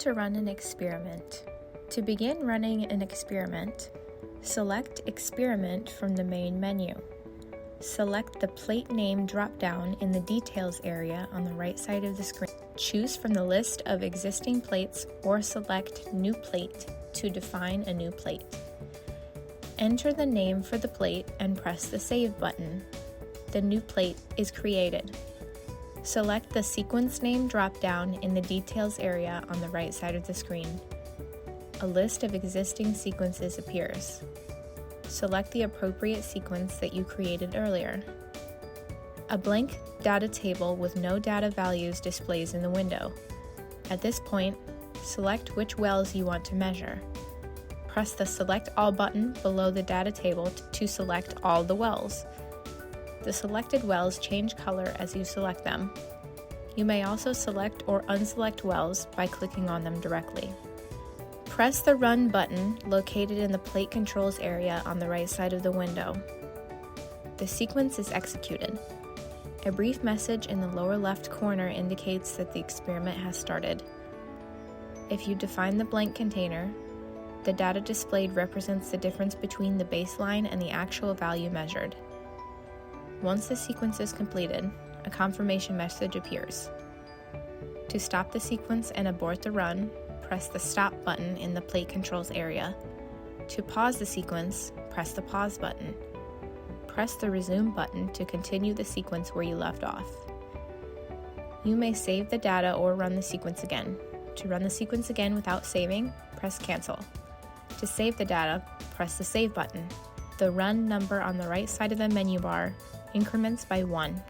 to run an experiment. To begin running an experiment, select Experiment from the main menu. Select the Plate Name drop-down in the Details area on the right side of the screen. Choose from the list of existing plates or select New Plate to define a new plate. Enter the name for the plate and press the Save button. The new plate is created. Select the Sequence Name drop-down in the Details area on the right side of the screen. A list of existing sequences appears. Select the appropriate sequence that you created earlier. A blank data table with no data values displays in the window. At this point, select which wells you want to measure. Press the Select All button below the data table to select all the wells. The selected wells change color as you select them. You may also select or unselect wells by clicking on them directly. Press the Run button located in the Plate Controls area on the right side of the window. The sequence is executed. A brief message in the lower left corner indicates that the experiment has started. If you define the blank container, the data displayed represents the difference between the baseline and the actual value measured. Once the sequence is completed, a confirmation message appears. To stop the sequence and abort the run, press the Stop button in the Plate Controls area. To pause the sequence, press the Pause button. Press the Resume button to continue the sequence where you left off. You may save the data or run the sequence again. To run the sequence again without saving, press Cancel. To save the data, press the Save button. The run number on the right side of the menu bar increments by 1